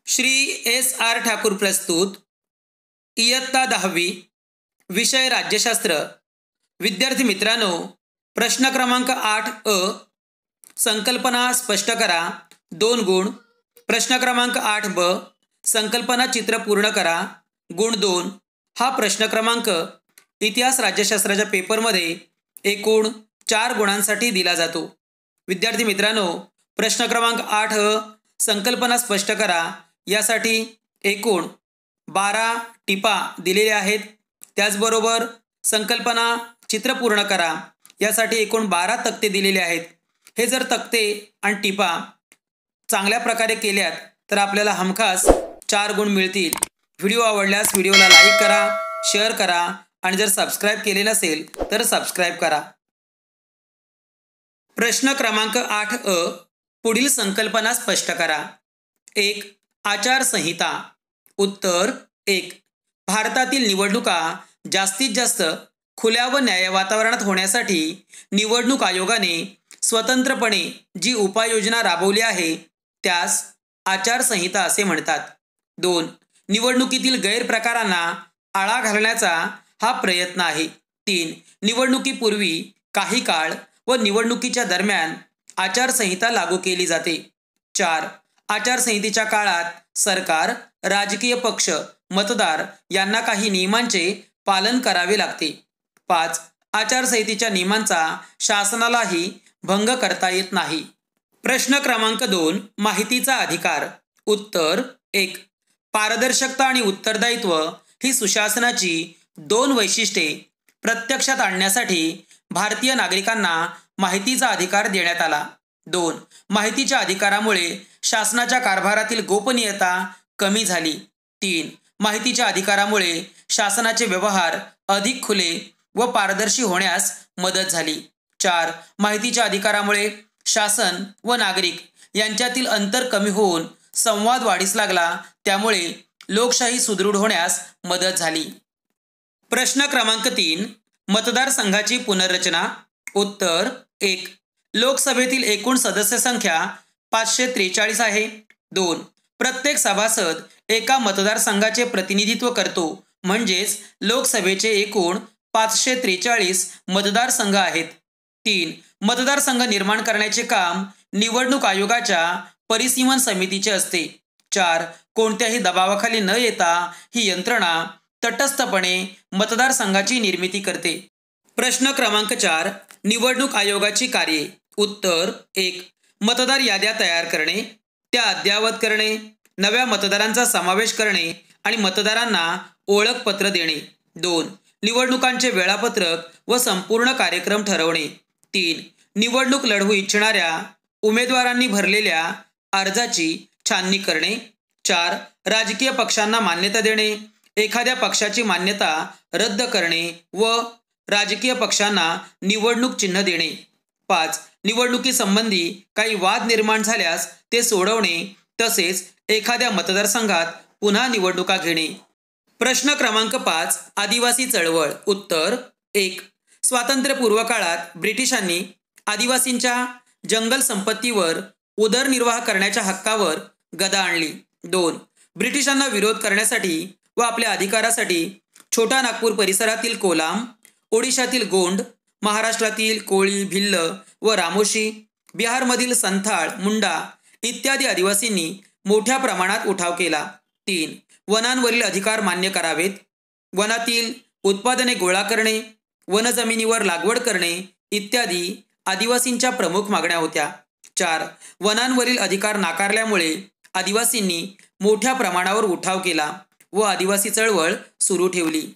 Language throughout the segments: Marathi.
श्री S.R. ठाकूर प्रस्तुत इयत्ता 10वी विषय राज्यशास्त्र। विद्यार्थी मित्रांनो, प्रश्न क्रमांक 8 संकल्पना स्पष्ट करा 2 गुण। प्रश्न क्रमांक 8 संकल्पना चित्र पूर्ण करा गुण 2। हा प्रश्न क्रमांक इतिहास राज्यशास्त्राच्या पेपरमध्ये एकूण 4 गुणांसाठी दिला जातो। विद्यार्थी मित्रांनो, प्रश्न क्रमांक 8 संकल्पना स्पष्ट करा यासाठी एकूण 12 टिपा दिलेल्या आहेत। त्याचबरोबर संकल्पना चित्र पूर्ण करा यासाठी एकूण 12 तक्ते दिलेले आहेत। हे जर तक्ते आणि टिपा चांगल्या प्रकारे केल्यात तर आपल्याला हमखास 4 गुण मिळतील। व्हिडिओ आवडल्यास व्हिडिओला लाईक करा, शेअर करा आणि जर सबस्क्राईब केले नसेल तर सबस्क्राईब करा। प्रश्न क्रमांक 8 पुढील संकल्पना स्पष्ट करा। 1. आचारसंहिता। उत्तर 1. भारतातील निवडणुका जास्तीत जास्त खुल्या व न्याय्य वातावरणात होण्यासाठी निवडणूक आयोगाने स्वतंत्रपणे जी उपाययोजना राबवली आहे त्यास आचारसंहिता असे म्हणतात। 2. निवडणुकीतील गैरप्रकारांना आळा घालण्याचा हा प्रयत्न आहे। 3. निवडणुकीपूर्वी काही काळ व निवडणुकीच्या दरम्यान आचारसंहिता लागू केली जाते। 4. आचारसंहितेच्या काळात सरकार, राजकीय पक्ष, मतदार यांना काही नियमांचे पालन करावे लागते। 5. आचारसंहितेच्या नियमांचा शासनालाही भंग करता येत नाही। प्रश्न क्रमांक 2 माहितीचा अधिकार। उत्तर 1. पारदर्शकता आणि उत्तरदायित्व ही सुशासनाची 2 वैशिष्ट्ये प्रत्यक्षात आणण्यासाठी भारतीय नागरिकांना माहितीचा अधिकार देण्यात आला। 2. माहितीच्या अधिकारामुळे शासनाच्या कारभारातील गोपनीयता कमी झाली। 3. माहितीच्या अधिकारामुळे शासनाचे व्यवहार अधिक खुले व पारदर्शी होण्यास मदत झाली। 4. माहितीच्या अधिकारामुळे शासन व नागरिक यांच्यातील अंतर कमी होऊन संवाद वाढीस लागला, त्यामुळे लोकशाही सुदृढ होण्यास मदत झाली। प्रश्न क्रमांक 3 मतदारसंघाची पुनर्रचना। उत्तर 1. लोकसभेतील एकूण सदस्य संख्या 543 आहे। 2. प्रत्येक सभासद एका मतदारसंघाचे प्रतिनिधित्व करतो, म्हणजेच लोकसभेचे एकूण 543 मतदारसंघ आहेत। 3. मतदारसंघ निर्माण करण्याचे काम निवडणूक आयोगाच्या परिसीमन समितीचे असते। 4. कोणत्याही दबावाखाली न येता ही यंत्रणा तटस्थपणे मतदारसंघाची निर्मिती करते। प्रश्न क्रमांक 4 निवडणूक आयोगाची कार्ये। उत्तर 1. मतदार याद्या तयार करणे, त्या अद्ययावत करणे, नव्या मतदारांचा समावेश करणे आणि मतदारांना ओळखपत्र देणे। 2. निवडणुकांचे वेळापत्रक व संपूर्ण कार्यक्रम ठरवणे। 3. निवडणूक लढवू इच्छिणाऱ्या उमेदवारांनी भरलेल्या अर्जाची छाननी करणे। 4. राजकीय पक्षांना मान्यता देणे, एखाद्या पक्षाची मान्यता रद्द करणे व राजकीय पक्षांना निवडणूक चिन्ह देणे। 5. निवडणुकीसंबंधी काही वाद निर्माण झाल्यास ते सोडवणे, तसेच एखाद्या मतदारसंघात पुन्हा निवडणुका घेणे। प्रश्न क्रमांक 5 आदिवासी चळवळ। उत्तर 1. स्वातंत्र्यपूर्व काळात ब्रिटिशांनी आदिवासींच्या जंगल संपत्तीवर उदरनिर्वाह करण्याच्या हक्कावर गदा आणली। 2. ब्रिटिशांना विरोध करण्यासाठी व आपल्या अधिकारासाठी छोटा नागपूर परिसरातील कोलाम, ओडिशातील गोंड, महाराष्ट्रातील कोळी, भिल्ल व रामोशी, बिहारमधील संथाळ, मुंडा इत्यादी आदिवासींनी मोठ्या प्रमाणात उठाव केला। 3. वनांवरील अधिकार मान्य करावेत, वनातील उत्पादने गोळा करणे, वनजमिनीवर लागवड करणे इत्यादी आदिवासींच्या प्रमुख मागण्या होत्या। 4. वनांवरील अधिकार नाकारल्यामुळे आदिवासींनी मोठ्या प्रमाणावर उठाव केला व आदिवासी चळवळ सुरू ठेवली।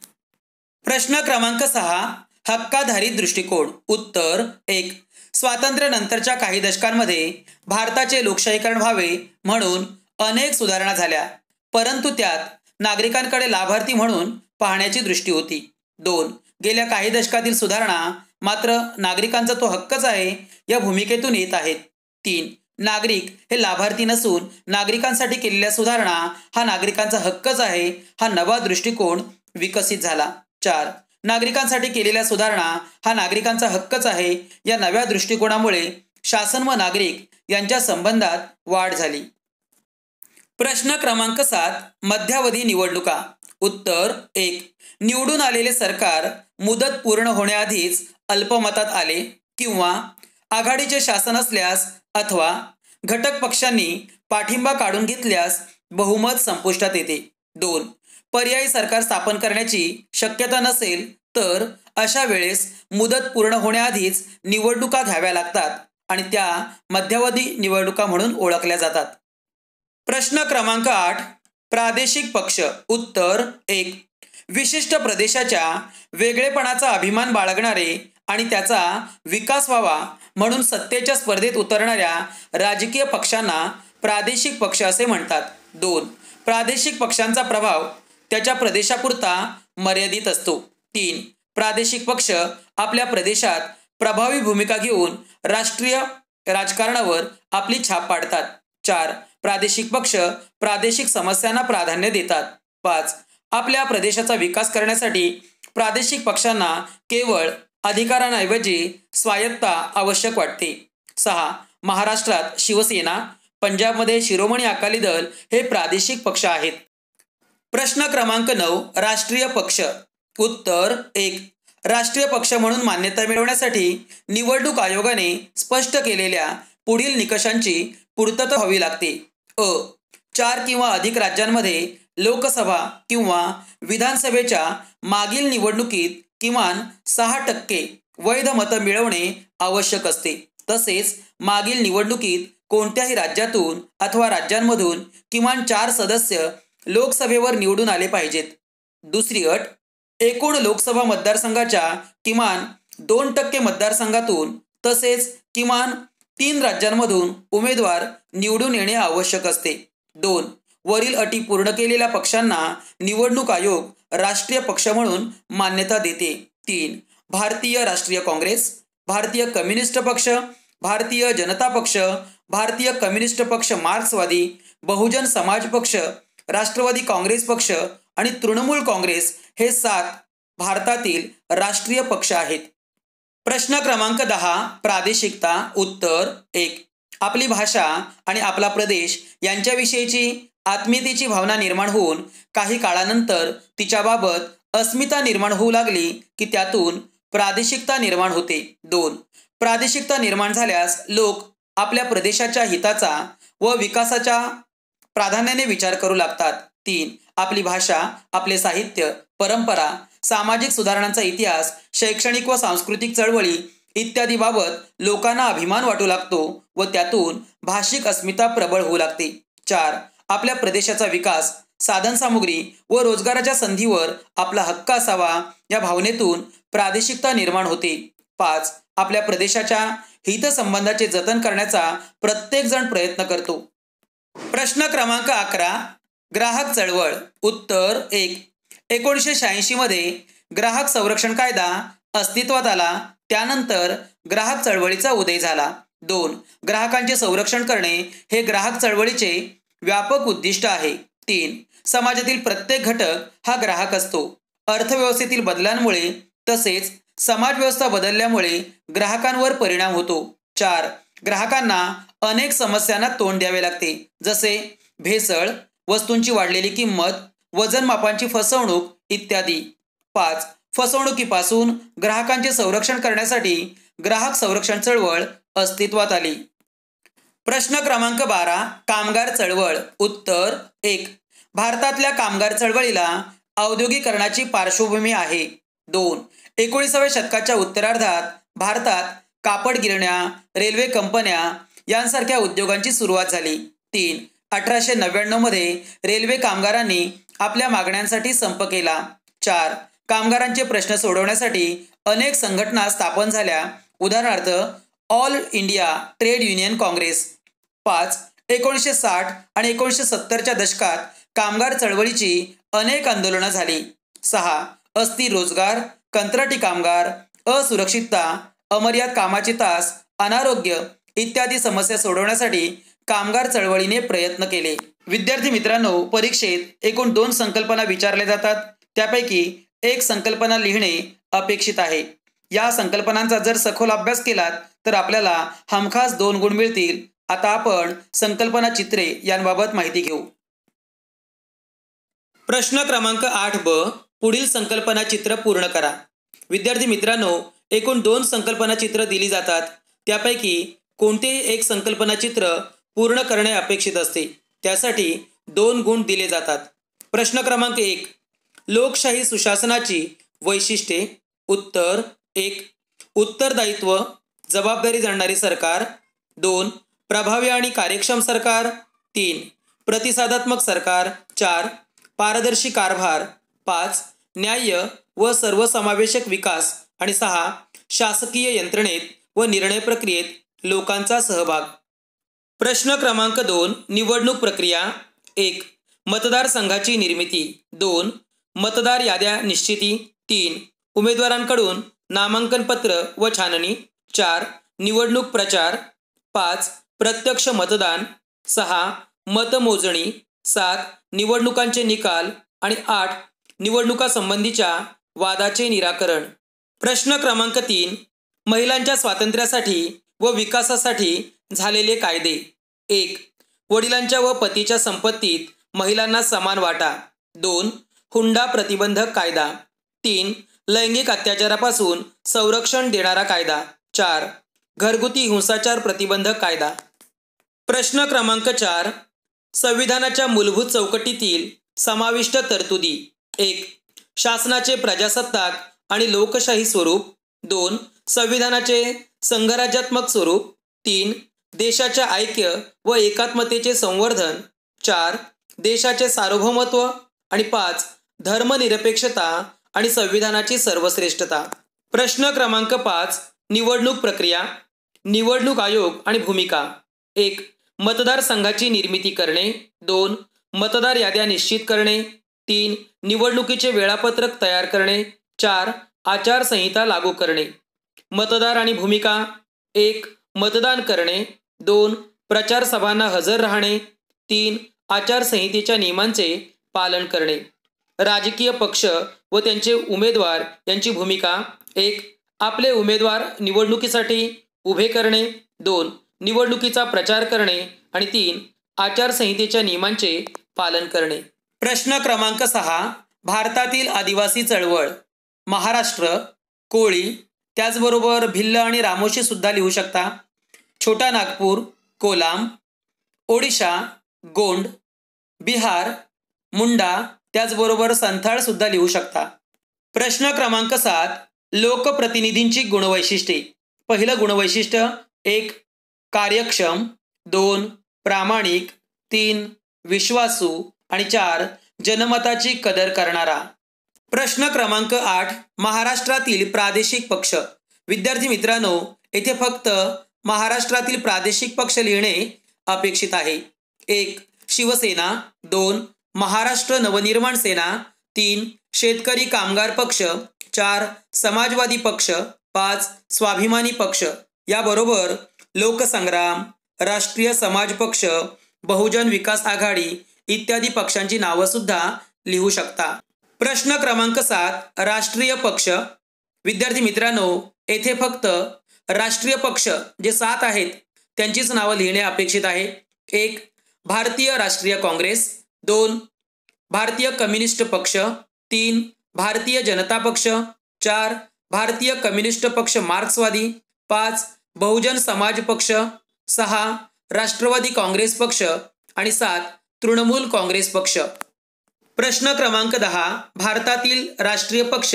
प्रश्न क्रमांक 6 हक्काधारित दृष्टिकोन। उत्तर 1. स्वातंत्र्यानंतरच्या काही दशकांमध्ये भारताचे लोकशाहीकरण व्हावे म्हणून अनेक सुधारणा झाल्या, परंतु त्यात नागरिकांकडे लाभार्थी म्हणून पाहण्याची दृष्टी होती। 2. गेल्या काही दशकातील सुधारणा मात्र नागरिकांचा तो हक्कच आहे या भूमिकेतून येत आहेत। 3. नागरिक हे लाभार्थी नसून नागरिकांसाठी केलेल्या सुधारणा हा नागरिकांचा हक्कच आहे हा नवा दृष्टिकोन विकसित झाला। 4. नागरिकांसाठी केलेल्या सुधारणा हा नागरिकांचा हक्कच आहे या नव्या दृष्टिकोनामुळे शासन व नागरिक यांच्या संबंधात वाढ झाली। प्रश्न क्रमांक 7. मध्यावधी निवडणुका. उत्तर 1. निवडून आलेले सरकार मुदत पूर्ण होण्याआधीच अल्पमतात आले किंवा आघाडीचे शासन असल्यास अथवा घटक पक्षांनी पाठिंबा काढून घेतल्यास बहुमत संपुष्टात येते. 2. पर्यायी सरकार स्थापन करण्याची शक्यता नसेल तर अशा वेळेस मुदत पूर्ण होण्याआधीच निवडणुका घ्याव्या लागतात आणि त्या मध्यावधी निवडणुका म्हणून ओळखल्या जातात. प्रश्न क्रमांक 8. प्रादेशिक पक्ष. उत्तर 1. विशिष्ट प्रदेशाच्या वेगळेपणाचा अभिमान बाळगणारे आणि त्याचा विकास व्हावा म्हणून सत्तेच्या स्पर्धेत उतरणाऱ्या राजकीय पक्षांना प्रादेशिक पक्ष असे म्हणतात. 2. प्रादेशिक पक्षांचा प्रभाव त्याच्या प्रदेशापुरता मर्यादित असतो. 3. प्रादेशिक पक्ष आपल्या प्रदेशात प्रभावी भूमिका घेऊन राष्ट्रीय राजकारणावर आपली छाप पाडतात. 4. प्रादेशिक पक्ष प्रादेशिक समस्यांना प्राधान्य देतात. 5. आपल्या प्रदेशाचा विकास करण्यासाठी प्रादेशिक पक्षांना केवळ अधिकारांऐवजी स्वायत्ता आवश्यक वाटते. 6. महाराष्ट्रात शिवसेना, पंजाबमध्ये शिरोमणी अकाली दल हे प्रादेशिक पक्ष आहेत. प्रश्न क्रमांक 9. राष्ट्रीय पक्ष. उत्तर 1. राष्ट्रीय पक्ष म्हणून मान्यता मिळवण्यासाठी निवडणूक आयोगाने स्पष्ट केलेल्या पुढील निकषांची पूर्तता व्हावी लागते. अ. 4 किंवा अधिक राज्यांमध्ये लोकसभा किंवा विधानसभेच्या मागील निवडणुकीत किमान 6% वैध मतं मिळवणे आवश्यक असते. तसेच मागील निवडणुकीत कोणत्याही राज्यातून अथवा राज्यांमधून किमान 4 सदस्य लोकसभेवर निवडून आले पाहिजेत. दुसरी अट. एकूण लोकसभा मतदारसंघाच्या किमान 2% मतदारसंघातून तसेच किमान 3 राज्यांमधून उमेदवार निवडून येणे आवश्यक असते. 2. वरील अटी पूर्ण केलेल्या पक्षांना निवडणूक आयोग राष्ट्रीय पक्ष म्हणून मान्यता देते. 3. भारतीय राष्ट्रीय काँग्रेस, भारतीय कम्युनिस्ट पक्ष, भारतीय जनता पक्ष, भारतीय कम्युनिस्ट पक्ष मार्क्सवादी, बहुजन समाज पक्ष, राष्ट्रवादी काँग्रेस पक्ष आणि तृणमूल काँग्रेस हे 7 भारतातील राष्ट्रीय पक्ष आहेत. प्रश्न क्रमांक 10. प्रादेशिकता. उत्तर 1. आपली भाषा आणि आपला प्रदेश यांच्याविषयीची आत्मीयतेची भावना निर्माण होऊन काही काळानंतर तिच्याबाबत अस्मिता निर्माण होऊ लागली की त्यातून प्रादेशिकता निर्माण होते. 2. प्रादेशिकता निर्माण झाल्यास लोक आपल्या प्रदेशाच्या हिताचा व विकासाच्या प्राधान्याने विचार करू लागतात. 3. आपली भाषा, आपले साहित्य, परंपरा, सामाजिक सुधारणांचा इतिहास, शैक्षणिक व सांस्कृतिक चळवळी इत्यादी बाबत लोकांना अभिमान वाटू लागतो व त्यातून भाषिक अस्मिता प्रबळ होऊ लागते. 4. आपल्या प्रदेशाचा विकास, साधनसामुग्री व रोजगाराच्या संधीवर आपला हक्क असावा या भावनेतून प्रादेशिकता निर्माण होते. 5. आपल्या प्रदेशाच्या हितसंबंधाचे जतन करण्याचा प्रत्येक जण प्रयत्न करतो. प्रश्न क्रमांक 11. ग्राहक चळवळ. उत्तर 1. 1986 मध्ये ग्राहक संरक्षण कायदा अस्तित्वात आला. त्यानंतर ग्राहक चळवळीचा उदय झाला. 2. ग्राहकांचे संरक्षण करणे हे ग्राहक चळवळीचे व्यापक उद्दिष्ट आहे. 3. समाजातील प्रत्येक घटक हा ग्राहक असतो. अर्थव्यवस्थेतील बदलांमुळे तसेच समाजव्यवस्था बदलल्यामुळे ग्राहकांवर परिणाम होतो. 4. ग्राहकांना अनेक समस्यांना तोंड द्यावे लागते, जसे भेसळ, वस्तूंची वाढलेली किंमत, वजनमापांची फसवणूक इत्यादी. 5. फसवणुकीपासून ग्राहकांचे संरक्षण करण्यासाठी ग्राहक संरक्षण चळवळ अस्तित्वात आली. प्रश्न क्रमांक 12. कामगार चळवळ. उत्तर 1. भारतातल्या कामगार चळवळीला औद्योगिकरणाची पार्श्वभूमी आहे. 2. 19व्या शतकाच्या उत्तरार्धात भारतात कापड गिरण्या, रेल्वे कंपन्या यांसारख्या उद्योगांची सुरुवात झाली. 3. 1899 मध्ये रेल्वे कामगारांनी आपल्या मागण्यांसाठी संप केला. 4. कामगारांचे प्रश्न सोडवण्यासाठी अनेक संघटना स्थापन झाल्या, उदाहरणार्थ all India trade union Congress. 5. 1960 आणि 1970च्या दशकात कामगार चळवळीची अनेक आंदोलनं झाली. 6. अस्थिर रोजगार, कंत्राटी कामगार, असुरक्षितता, अमर्याद कामाचे तास, अनारोग्य इत्यादी समस्या सोडवण्यासाठी कामगार चळवळीने प्रयत्न केले. विद्यार्थी मित्रांनो, परीक्षेत एकूण 2 संकल्पना विचारल्या जातात. त्यापैकी एक संकल्पना लिहिणे अपेक्षित आहे. या संकल्पनांचा जर सखोल अभ्यास केलात तर आपल्याला हमखास 2 गुण मिळतील. आता आपण संकल्पना चित्रे यांबाबत माहिती घेऊ. प्रश्न क्रमांक 8ब, पुढील संकल्पना चित्र पूर्ण करा. विद्यार्थी मित्रांनो, एकूण 2 संकल्पना चित्र दिली जातात. त्यापैकी कोणतेही एक संकल्पना चित्र पूर्ण करणे अपेक्षित असते. त्यासाठी 2 गुण दिले जातात. प्रश्न क्रमांक 1, लोकशाही सुशासनाची वैशिष्ट्ये. उत्तर 1, उत्तरदायित्व, जबाबदारी जाणणारे सरकार. 2, प्रभावी आणि कार्यक्षम सरकार. 3, प्रतिसादात्मक सरकार. 4, पारदर्शी कारभार. 5, न्याय्य व सर्वसमावेशक विकास. आणि 6, शासकीय यंत्रणेत व निर्णय प्रक्रियेत लोकांचा सहभाग. प्रश्न क्रमांक 2, निवडणूक प्रक्रिया. 1, मतदारसंघाची निर्मिती. 2, मतदार याद्या निश्चिती. 3, उमेदवारांकडून नामांकन पत्र व छाननी. 4, निवडणूक प्रचार. 5, प्रत्यक्ष मतदान. 6, मतमोजणी. 7, निवडणुकांचे निकाल. आणि 8, निवडणुकासंबंधीच्या वादाचे निराकरण. प्रश्न क्रमांक 3, महिलांच्या स्वातंत्र्यासाठी व विकासासाठी झालेले कायदे. 1, वडिलांच्या व पतीच्या संपत्तीत महिलांना समान वाटा. 2, हुंडा प्रतिबंधक कायदा. 3, लैंगिक अत्याचारापासून संरक्षण देणारा कायदा. 4, घरगुती हिंसाचार प्रतिबंधक कायदा. प्रश्न क्रमांक 4, संविधानाच्या मूलभूत चौकटीतील समाविष्ट तरतुदी. 1, शासनाचे प्रजासत्ताक आणि लोकशाही स्वरूप. 2, संविधानाचे संघराज्यात्मक स्वरूप. 3, देशाच्या ऐक्य व एकात्मतेचे संवर्धन. 4, देशाचे सार्वभौमत्व. आणि 5, धर्मनिरपेक्षता आणि संविधानाची सर्वश्रेष्ठता. प्रश्न क्रमांक 5, निवडणूक प्रक्रिया. निवडणूक आयोग आणि भूमिका. 1, मतदारसंघाची निर्मिती करणे. 2, मतदार याद्या निश्चित करणे. 3, निवडणुकीचे वेळापत्रक तयार करणे. 4, आचारसंहिता लागू करणे. मतदार आणि भूमिका. 1, मतदान करणे. 2, प्रचार सभांना हजर राहणे. 3, आचारसंहितेच्या नियमांचे पालन करणे. राजकीय पक्ष व त्यांचे उमेदवार यांची भूमिका. 1, आपले उमेदवार निवडणुकीसाठी उभे करणे. 2, निवडणुकीचा प्रचार करणे. आणि 3, आचारसंहितेच्या नियमांचे पालन करणे. प्रश्न क्रमांक 6, भारतातील आदिवासी चळवळ. महाराष्ट्र, कोळी, त्याचबरोबर भिल्ल आणि रामोशी सुद्धा लिहू शकता. छोटा नागपूर, कोलाम, ओडिशा, गोंड, बिहार, मुंडा, त्याचबरोबर संथाळ सुद्धा लिहू शकता. प्रश्न क्रमांक 7, लोकप्रतिनिधींची गुणवैशिष्ट्ये. पहिलं गुणवैशिष्ट्य. 1, कार्यक्षम. 2, प्रामाणिक. 3, विश्वासू. आणि 4, जनमताची कदर करणारा. प्रश्न क्रमांक 8, महाराष्ट्रातील प्रादेशिक पक्ष. विद्यार्थी मित्रांनो, येथे फक्त महाराष्ट्रातील प्रादेशिक पक्ष लिहिणे अपेक्षित आहे. 1, शिवसेना. 2, महाराष्ट्र नवनिर्माण सेना. 3, शेतकरी कामगार पक्ष. 4, समाजवादी पक्ष. 5, स्वाभिमानी पक्ष. याबरोबर लोकसंग्राम, राष्ट्रीय समाज पक्ष, बहुजन विकास आघाडी इत्यादी पक्षांची नावं सुद्धा लिहू शकता. प्रश्न क्रमांक 7, राष्ट्रीय पक्ष. विद्यार्थी मित्रांनो, येथे फक्त राष्ट्रीय पक्ष जे 7 आहेत त्यांचीच नावं लिहिणे अपेक्षित आहे. 1, भारतीय राष्ट्रीय काँग्रेस. 2, भारतीय कम्युनिस्ट पक्ष. 3, भारतीय जनता पक्ष. 4, भारतीय कम्युनिस्ट पक्ष मार्क्सवादी. 5, बहुजन समाज पक्ष. 6, राष्ट्रवादी काँग्रेस पक्ष. आणि 7, तृणमूल काँग्रेस पक्ष. प्रश्न क्रमांक 10, भारतातील राष्ट्रीय पक्ष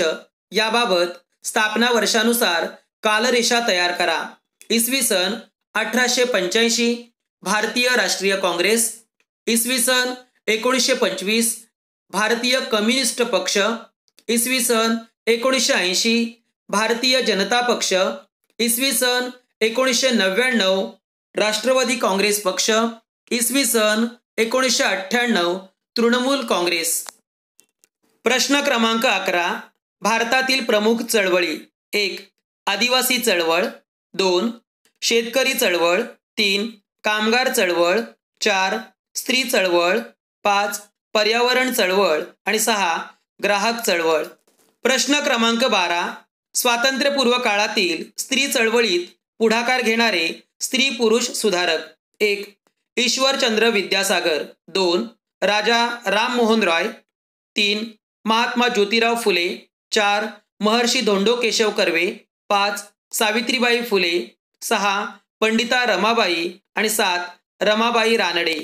याबाबत स्थापना वर्षानुसार कालरेषा तयार करा. इसवी सन 1885 भारतीय राष्ट्रीय काँग्रेस. इसवी सन 1925 भारतीय कम्युनिस्ट पक्ष. इसवी सन 1980 भारतीय जनता पक्ष. इसवी सन 1999 राष्ट्रवादी काँग्रेस पक्ष. इसवी सन 1998 तृणमूल काँग्रेस. प्रश्न क्रमांक 11, भारतातील प्रमुख चळवळी. 1, आदिवासी चळवळ. 2, शेतकरी चळवळ. 3, कामगार चळवळ. 4, स्त्री चळवळ. 5, पर्यावरण चळवळ. आणि 6, ग्राहक चळवळ. प्रश्न क्रमांक 12, स्वातंत्र्यपूर्व काळातील स्त्री चळवळीत पुढाकार घेणारे स्त्री पुरुष सुधारक. 1, ईश्वरचंद्र विद्यासागर. 2, राजा राममोहन रॉय. 3. महात्मा ज्योतिराव फुले. 4. महर्षी धोंडो केशव कर्वे. 5. सावित्रीबाई फुले. 6. पंडिता रमाबाई. आणि 7. रमाबाई रानडे.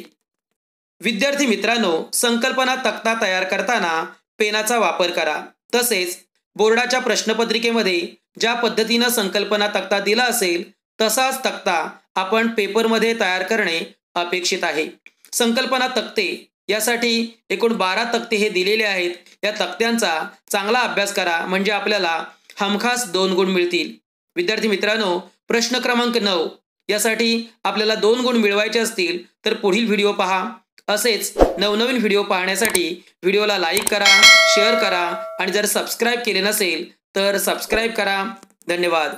विद्यार्थी मित्रांनो, संकल्पना तक्ता तयार करताना पेनाचा वापर करा. तसेच बोर्डाच्या प्रश्नपत्रिकेमध्ये ज्या पद्धतीनं संकल्पना तक्ता दिला असेल तसाच तक्ता आपण पेपरमध्ये तयार करणे अपेक्षित आहे. संकल्पना तक्ते यासाठी एकूण 12 तक्ते हे दिलेले आहेत. या तक्त्यांचा चांगला अभ्यास करा, म्हणजे आपल्याला हमखास 2 गुण मिळतील. विद्यार्थी मित्रांनो, प्रश्न क्रमांक 9 यासाठी आपल्याला 2 गुण मिळवायचे असतील तर पुढील व्हिडिओ पहा. असेच नवनवीन व्हिडिओ पाहण्यासाठी व्हिडिओला लाईक करा, शेअर करा आणि जर सबस्क्राईब केले नसेल तर सबस्क्राईब करा. धन्यवाद.